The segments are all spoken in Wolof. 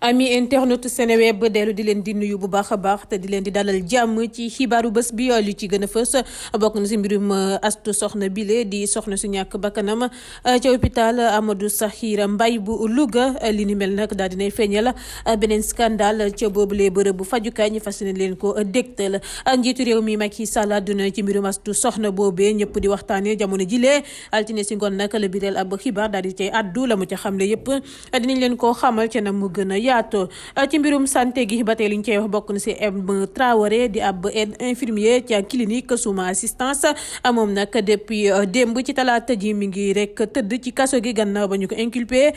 ami internet Seneweb dellu di leen di nuyu bu baax a baax te di leen di dalal jàmm ci xibaaru bés bi li ci gën a fës bokk na si mbirum Astu Soxna bile di soxna su ñàkk bakkanam ca hôpital Amadou Sakhir Mbaye bu Louga li ni mel nag daal dinay feeñal beneen scandale ca boobule bërëb bu fajukaay ñu fas leen ko dégtal njiitu réew mi Macky Sall àdduna ci mbirum Astu Soxna boobee ñëpp di waxtaanee jamono jile altine si ngoon nag la biral ab xibaar daal di cay addu la mu ca xamle yëpp dinañ leen koo xamal ca na mu gën a yaatu ci mbirum santé gi ba tey li ñu cay wax bokk na si M Traoré di ab aide infirmier ci clinique Souma assistance moom nag depuis démb ci talaata ji mi ngi rek tëdd ci kaso gi gannaaw ba ñu ko inculpé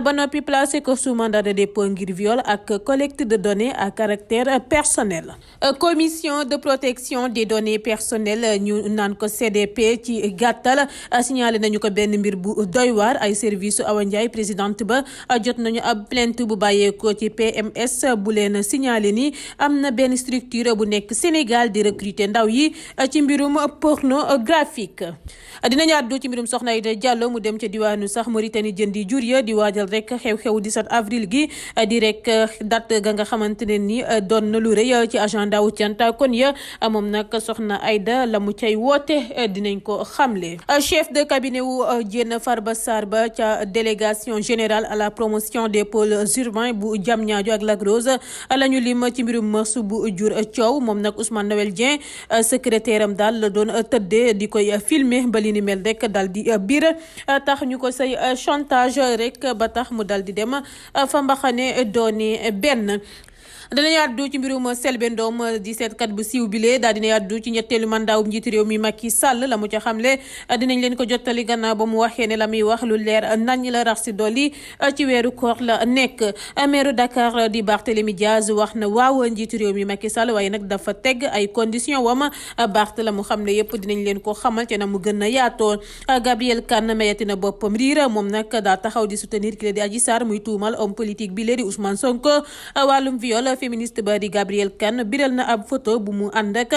ba noppi placé ko sous mandat de dépôt ngir viol ak collecte de données à caractère personnel. Commission de protection des données personnelles ñu naan ko CDP ci gàttal signalé nañu ko benn mbir bu doy waar ay service Awa Ndiaye présidente ba jot nañu ab plainte bu bàyyeekoo ci PMS bu leen signalé ni am na benn structure bu nekk Sénégal di recruter ndaw yi ci mbirum pornographique. dinañu àddu ci mbirum Soxna Aïda Diallo mu dem ca diwaanu sax Mauritanie jëndi jur ya di waajal rek xew-xew 17 avril gi di rek date ga nga xamante ne ni doon na lu rëy ci agenda wu canta kon ya moom nag Soxna Aïda la mu cay woote dinañ ko xamle. Chef de cabinet wu Diène Farba Sarr ba ca délégation générale à la promotion des pôles urbains bu Diamniadio ak Lac Rose la ñu lim ci mbirum mœurs bu jur coow moom nag Ousmane Noël Dieng secrétaire am daal la doon tëddee di koy filmer ba li ni mel rek dal di biir tax ñu ko say chantage rek ba tax mu dal di dem fa mbaxane doone benn. dinañu àddu ci mbirum Selbé Ndom di seetkat bu siiw bile daal dina àddu ci ñetteelu mandat wu njiitu réew mi Macky Sall la mu ca xamle dinañ leen ko jottali gannaaw ba mu waxee ne la muy wax lu leer nañ la rax si dolli ci weeru koor la nekk. maire Dakar di Barthélémy Diaz wax na waaw njiitu réew mi Macky Sall waaye nag dafa teg ay conditions wam Barth la mu xamle yëpp dinañ leen ko xamal te na mu gën a yaatoo. Gabriel Kane mayati na boppam riir moom nag daa taxaw di soutenir ki di Adji Sarr muy tuumal homme politique bile di Ousmane Sonko wàllum viol. Féministe ba di Gabriel Kane biral na ab photo bu mu ànd ak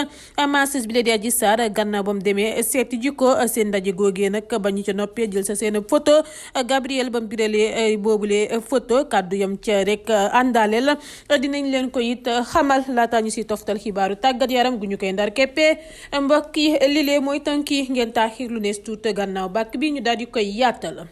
masseuse bi la di Adji Sarr gannaaw ba mu demee seeti ji ko seen ndaje googee nag ba ñu ca noppee jël sa seen photo Gabriel ba mu biralee boobule photo kàddu yam ca rek àndaaleel dinañ leen ko it xamal laataa ñu si toftal xibaaru tàggat yaram gu ñu koy ndar keppe mbokk yi lile mooy tànki ngeen taaxir lu nees tuut gannaaw bàkk bi ñu daal di koy yaatal.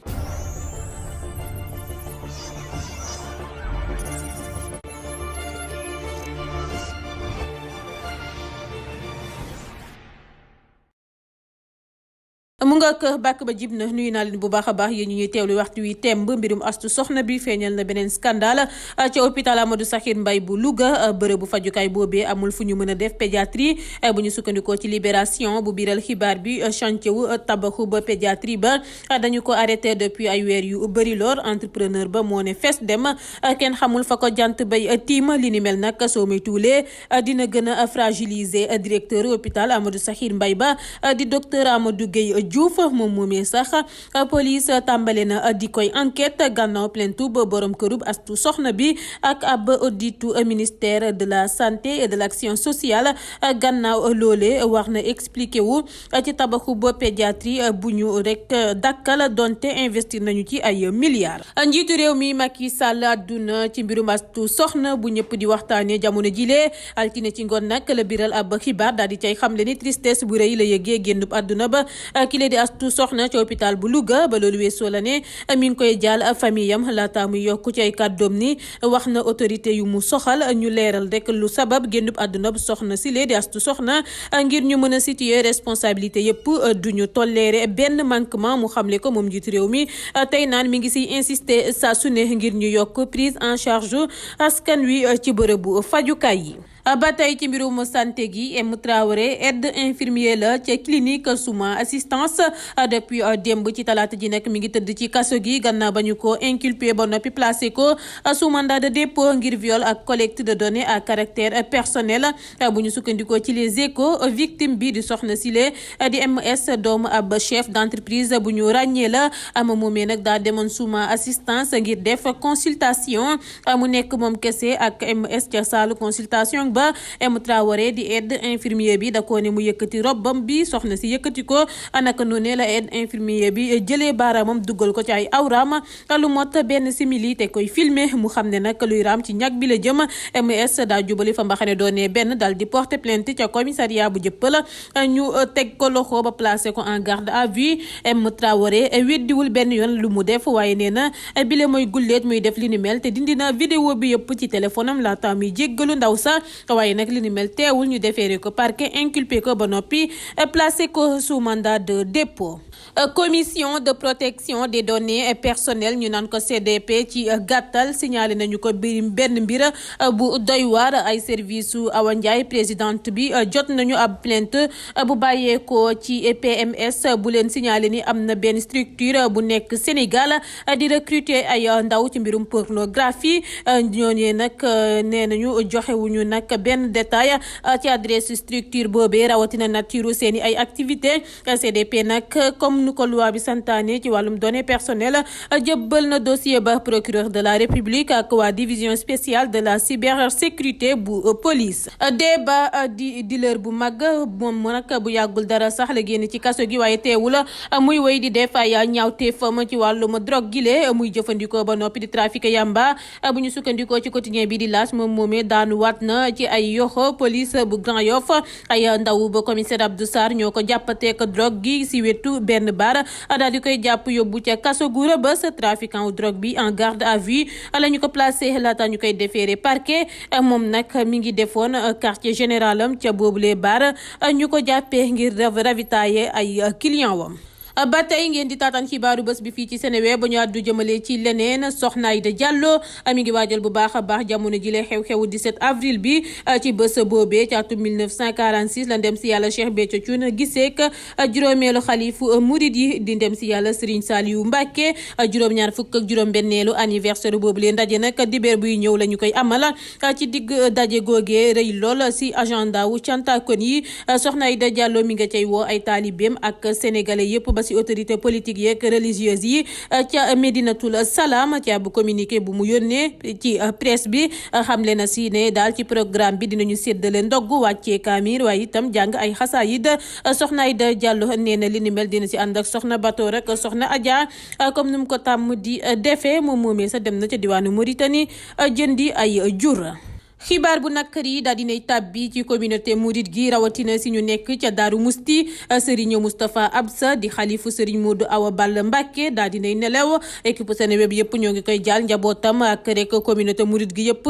mu nga ak bàkk ba jib na nuyu naa leen bu baax a baax yéen ñu ñuy teewlu waxtu wi temb mbirum Astu Soxna bi feeñal na beneen scandale ca hôpital Amadou Sakhir Mbaye bu Louga bërëb bu fajukaay boobee amul fu ñu mën a def pédiatrie bu ñu sukkandikoo ci libération bu biiral xibaar bi chantier wu tabaxu ba pédiatrie ba dañu ko arrêté depuis ay weer yu bëri lool entrepreneur ba moo ne fes dem kenn xamul fa ko jant bay tiim li ni mel nag soo muy tuulee dina gën a fragiliser directeur hôpital Amadou Sakhir Mbaye ba di docteur Amadou Gueye Diouf moom moomee sax police tàmbale na di koy enquête gannaaw plainte ba borom kërub Astu Soxna bi ak ab auditu ministère de la santé et de l'action sociale gannaaw loole wax na expliqué wu ci tabaxu ba pédiatrie bu ñu rek dakkal donte investir nañu ci ay milliards. njiitu réew mi Macky Sall àdduna ci mbirum Astu Soxna bu ñëpp di waxtaanee jamono jile altine ci ngoon nag la biral ab xibaar daal di cay xamle ni tristesse bu rëy la yëgee génnub àdduna ba kile di Astu Soxna ci hôpital bu Louga ba loolu weesoo la ne mi ngi koy jaal famille am laata muy yokku ci ay kàddoom ni wax na autorité yu mu soxal ñu leeral rek lu sabab génnub àdduna bu soxna si lee di Astu Soxna ngir ñu mën a situer responsabilité yëpp duñu toléré benn manquement mu xamle ko moom njiitu réew mi tey naan mi ngi siy insister saa su ne ngir ñu yokk prise en charge askan wi ci bërëbu fajukaay yi. ba tey ci mbirum santé gi M Traoré aide infirmier la ca clinique Souma assistance depuis démb ci talaata ji nag mi ngi tëdd ci kaso gi gannaaw ba ñu ko inculpé ba noppi placé ko sous mandat de dépôt ngir viol ak collecte de données à caractère personnel bu ñu sukkandikoo ci les échos victime bi di soxna Sile di MS doomu ab chef d'entreprise bu ñu ràññee la ama moomee nag daa demoon Souma assistance ngir def consultation mu nekk moom kese ak MS ca saalu consultation ba M Traoré di aide infirmier bi da koo ne mu yëkkati robbam bi soxna si yëkkati ko naka noonu la aide infirmier bi jëlee baaraamam duggal ko ci ay awraam lu mot benn simili te koy filmer mu xam ne nag luy raam ci ñag bi la jëm. MS daa jubali fa mbaxane doonee benn dal di porter plainte ca commissariat bu Jëppal ñu teg ko loxo ba placé ko en garde à vue. M Traoré weddiwul benn yoon lu mu def waaye nee na bile mooy gulleet muy def li ni mel te dindi na vidéo bi yëpp ci téléphone am laata muy jéggalu ndaw sa waaye nag li ni mel teewul ñu defeere ko parquet inculpé ko ba noppi placé ko sous mandat de dépôt. Commission de protection des données personnelles ñu naan ko CDP ci gàttal signalé nañu ko benn mbir bu doy waar ay service su Awa Ndiaye présidente bi jot nañu ab plainte bu bàyyeekoo ci PMS bu leen signalé ni am na benn structure bu nekk Sénégal di recruter ay ndaw ci mbirum pornographie ñooñee nag nee nañu joxewuñu nag benn détail ci adresse structure boobee rawatina nature seeni ay activité CDP nag comme nu ko loi bi santaane ci wàllum données personnelles jëbbal na dossier ba procureur de la République ak waa division spéciale de la cybersécurité bu police. Déba di dealer bu mag moom nag bu yàggul dara sax la génn ci kaso gi waaye teewul muy wéy di def ay ñaawteefam ci wàllum drogue gile muy jëfandikoo ba noppi di trafiqué yamba bu ñu sukkandikoo ci quotidien bi di laas moom moomee daanu waat na ci ay yoxo police bu Grand Yoff ay ndaw ba commissaire Abdou Sarr ñoo ko jàppateek drogue gi si wetu benn bar daal di koy jàpp yóbbu ca kaso gu Rebeuss trafiquant wu drogue bi en garde à vue la ñu ko placé laata ñu koy déféré parquet moom nag mi ngi defoon quartier général am ca boobule bar ñu ko jàppee ngir ravitailler ay client wam. Ba tey ngeen di taataan xibaaru bés bi fii ci Seneweb ba ñu àddu jëmale ci leneen Soxna Aïda Diallo mi ngi waajal bu baax a baax jamono jile xew-xewu 17 avril bi ci bés boobee ci atum 1946 la ndem si yàlla Cheikh Béthio Thioune giseek juróomeelu xalifu murid yi di ndem si yàlla Serigne Saliou Mbacké juróom-ñaar fukk ak juróom-benneelu anniversaire boobu lee ndaje nag dibéer buy ñëw la ñu koy amal ci digg daje googee rëy lool si agenda wu cantakon yi Soxna Aïda Diallo mi nga cay woo ay taalibeem ak sénégalais yëpp ba si autorité politique yeeg religieuse yi ca Médinatul Salaam ca bu communiqué bu mu yónnee ci presse bi xamle na si ne daal ci programme bi dinañu séddale ndogg wàccee kaamir waaye itam jàng ay xasaayid Soxna Aïda Diallo nee na li ni mel dina si ànd ak soxna Bato rek soxna Adja comme ni mu ko tàmm di defee moom moomee sa dem na ca diwaanu Mauritanie jëndi ay jur. xibaar bu nakari daal dinay tàbbi ci communauté mouride gi rawatina si ñu nekk ca Daaru Musti Serigne Moustapha Absa di xalifu Serigne Modou Awa Balla Mbacké daal dinay nelew équipe Seneweb yëpp ñoo ngi koy jaal njabootam ak rek communauté mouride gi yëpp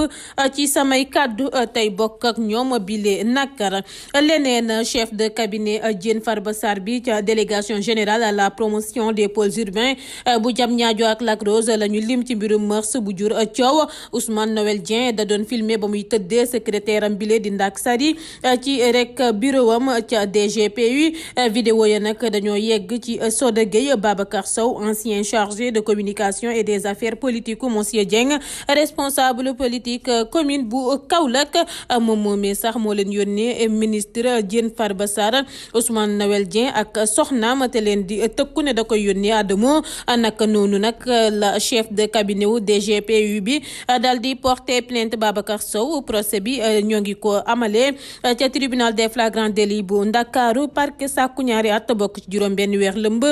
ci samay kàddu tey bokk ak ñoom bile nakar. Leneen chef de cabinet Diène Farba Sarr bi ca délégation générale à la promotion des pôles urbains bu Diamniadio ak Lac Rose la ñu lim ci mbirum mœurs bu jur coow Ousmane Noël Dieng da doon filmé ba muy tëddee secrétaire am bile di Ndak Sari ci rek bureau am ca DGPU vidéo ya nag dañoo yegg ci Soda Gueye Babacar Sow ancien chargé de communication et des affaires politiques monsieur Dieng responsable politique commune bu Kaolack moom moomee sax moo leen yónnee ministre Diène Farba Sarr Ousmane Noël Dieng ak soxnaam te leen di tëkku ne da koy yónnee Adamo naka noonu nag la chef de cabinet wu DGPU bi daal di porter plainte Babacar Sow procès bi ñoo ngi ko amalee ca tribunal des flagrants délits bu Ndakaaru parquet sàkku ñaari at bokk ci juróom benn weer lëmb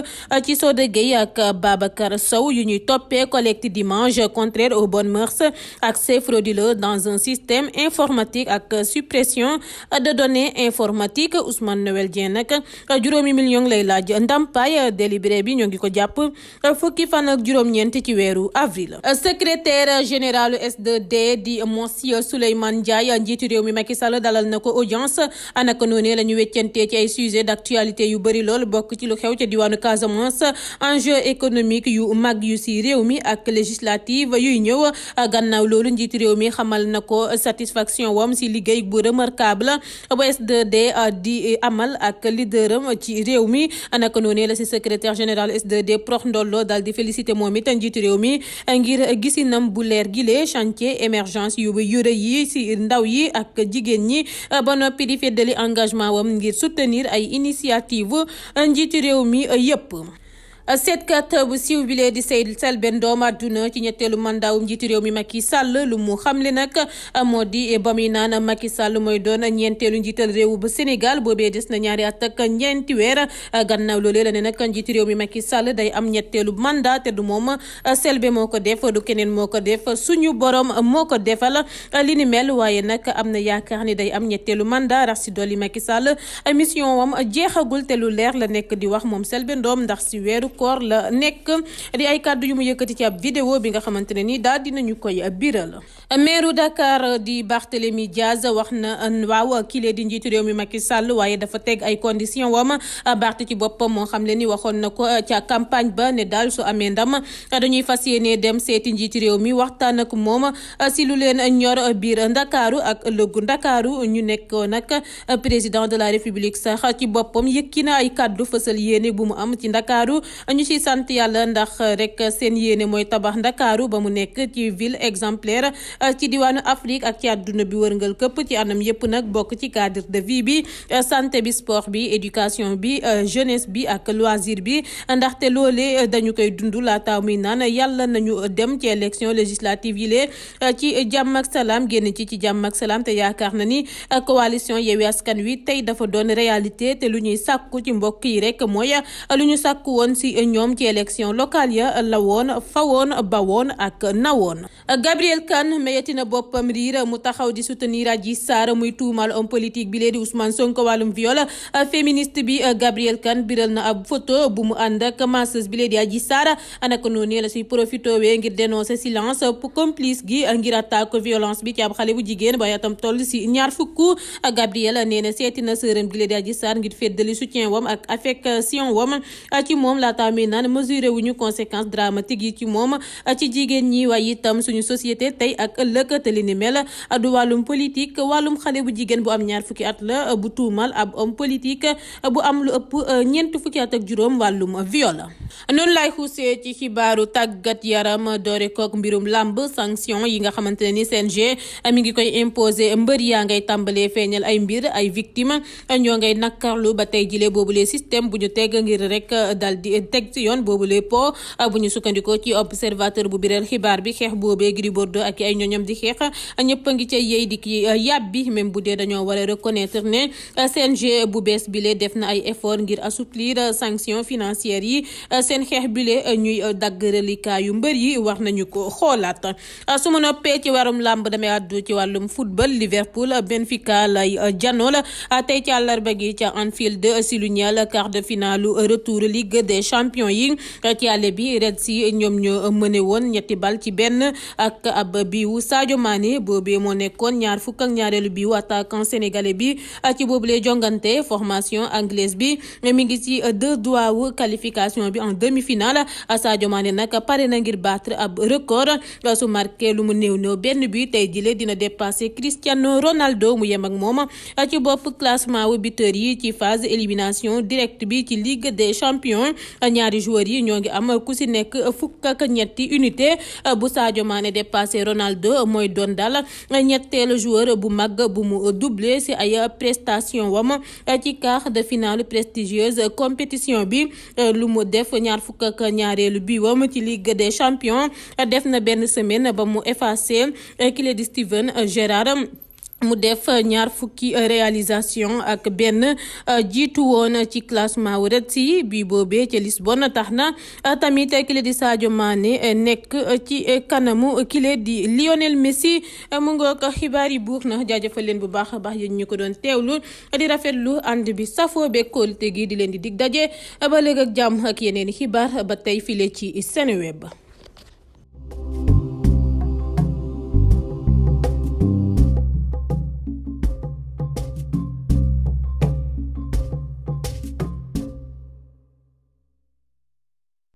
ci Soda Gueye ak Babacar Sow yu ñuy toppee collecte d'images contraire aux bonnes mœurs accès frauduleux dans un système informatique ak suppression de données informatiques Ousmane Noël Dieng nag juróomi million lay laaj ndampaay délibéré bi ñoo ngi ko jàpp fukki fan ak juróom-ñeent ci weeru avril. Secrétaire général S2D di monsieur Souleymane Ndiaye njiitu réew mi Macky Sall dalal na ko audience anaka noonu la ñu weccantee ci ay sujet d'actualité yu bëri lool bokk ci lu xew ca diwaanu Casamance enjeu économique yu mag yu si réew mi ak législative yuy ñëw gannaaw loolu njiitu réew mi xamal na ko satisfaction wam si liggéey bu remarquable bu S2D di amal ak leaderam ci réew mi anaka noonu la si secrétaire général S2D prox ndollo daal di félicité moom it njiitu réew mi ngir gisinam bu leer gile chantier émergence yu yure yi si ndaw yi ak jigéen ñi ba noppi di feddali engagement wam ngir soutenir ay initiative njiitu réew mi yëpp. seetkat bu siiw bi lee di Selbé Ndom àdduna ci ñetteelu mandaawum njiitu réew mi Macky Sall lu mu xamle nag moo di ba muy naan Macky Sall mooy doon ñeenteelu njiital réew bu Sénégal boobee des na ñaari at ak ñeenti weer gannaaw loolee la ne nag njiitu réew mi Macky Sall day am ñetteelu mandat te du moom Selbé moo ko def du keneen moo ko def suñu borom moo ko defal li ni mel waaye nag am na yaakaar ni day am ñetteelu mandat rax si dolli Macky Sall mission wam jeexagul te lu leer la nekk di wax moom Selbé Ndom ndax si weeru koor la nekk di ay kàddu yu mu yëkkati ci ab vidéo bi nga xamante ne ni daal dinañu koy biral. maire Dakar di Barthélémy Diaz wax na waaw kile di njiitu réew mi Macky Sall waaye dafa teg ay conditions wam Barth ci boppam moo xam le ni waxoon na ko ca campagne ba ne daal su amee ndam dañuy fas yéene dem seeti njiitu réew mi waxtaan ak moom si lu leen ñor biir Ndakaaru ak ëllëgu Ndakaaru ñu nekk nag président de la République sax ci boppam yëkki na ay kàddu fësal yéene bu mu am ci Ndakaaru ñu ci sant yàlla ndax rek seen yéene mooy tabax Ndakaaru ba mu nekk ci ville exemplaire ci diwaanu Afrique ak ci àdduna bi wërngal këpp ci anam yëpp nag bokk ci cadre de vie bi santé bi sport bi éducation bi jeunesse bi ak loisir bi ndaxte loolee dañu koy dund laata muy naan yàlla nañu dem ci élection législative yi lee ci jàmm ak salaam génn ci jàmm ak salaam te yaakaar na ni coalition Yewwi Askan Wi tey dafa doon réalité te lu ñuy sàkku ci mbokk yi rek mooy lu ñu sàkku woon si ñoom ci élection locale ya la woon fawoon bawoon ak nawoon. Gabriel Kane mayeti na boppam riir mu taxaw di soutenir Adji Sarr muy tuumal homme politique bi lee di Ousmane Sonko wàllum viol féministe bi Gabriel Kane biral na ab photo bu mu ànd ak masseuse bi lee di Adji Sarr anaka noonu la suy profité wee ngir dénoncer silence pour complice gi ngir attaque violence bi ci ab xale bu jigéen ba yatam toll si ñaar fukk. Gabriel nee na seeti na sërëm bi lee di Adji Sarr ngir feddali soutien wam ak affection wam ci moom laata muy naan mesuré wuñu conséquences dramatiques yi ci moom ci jigéen ñi waaye itam suñu société tey ak ëllëg te li ni mel du wàllum politique wàllum xale bu jigéen bu am ñaar fukki at la bu tuumal ab homme politique bu am lu ëpp ñeent fukki at ak juróom wàllum viol. noonu lay xuusee ci xibaaru tàggat yaram doore kook mbirum làmb sanction yi nga xamante ne ni CNG mi ngi koy imposer mbër yaa ngay tàmbalee feeñal ay mbir ay victime ñoo ngay nakkarlu ba tey jile boobule système bu ñu teg ngir rek dal di teg ci yoon boobule po bu ñu sukkandikoo ci observateur bu biral xibaar bi xeex boobee Gris Bordeaux ak ay ñoñam di xeex ñëpp a ngi ca yey di ki yàbbi même bu dee dañoo war a reconnaître ne CNG bu bees bile def na ay effort ngir assouplir sanction financières yi seen xeex bile ñuy dagg relikaayu mbër yi war nañu ko xoolaat. su ma noppee ci warum làmb damay àddu ci wàllum football Liverpool Benfica lay janool tey ci àllarba gi ca Anfield si lu ñeel quart de finale retour Ligue des champions yi ci àll bi Red Sea ñoom ñoo mëne woon 3-1 ak ab biiwu Sadio Mané boobee moo nekkoon ñaar fukk ak ñaareelu biiwu attaquant sénégalais bi ci boobule jongante formation anglaise bi mi ngi ci 2 doigts wu qualification bi en demi-finale Sadio Mané nag pare na ngir battre ab record su marqué lu mu néew benn bi tey jile dina dépasser Cristiano Ronaldo mu yem ak moom ci bopp classement wu buteur yi ci phase élimination directe bi ci Ligue des champions ñaari joueurs yi ñoo ngi am ku si nekk fukk ak ñetti unité bu Sadio Mané dépassé Ronaldo mooy doon daal ñetteelu joueur bu mag bu mu doublé si ay prestation wam ci quart de finale prestigieuse compétition bi lu mu def ñaar fukk ak ñaareelu bi wam ci Ligue des champions def na benn semaine ba mu effacé kile di Steven Gerrard mu def ñaar fukki réalisation ak benn jiitu woon ci classement wu Red Sea bi boobee ca Lisbonne tax na tamit kile di Sadio Mané nekk ci kanamu kile di Lionel Messi mu ngoog xibaar yi buur na jaajëfal leen bu baax a baax yéen ñu ko doon teewlu di rafetlu ànd bi safoo beeg kóolute gi di leen di dig daje ba léegi ak jàmm ak yeneen i xibaar ba tey file ci Seneweb.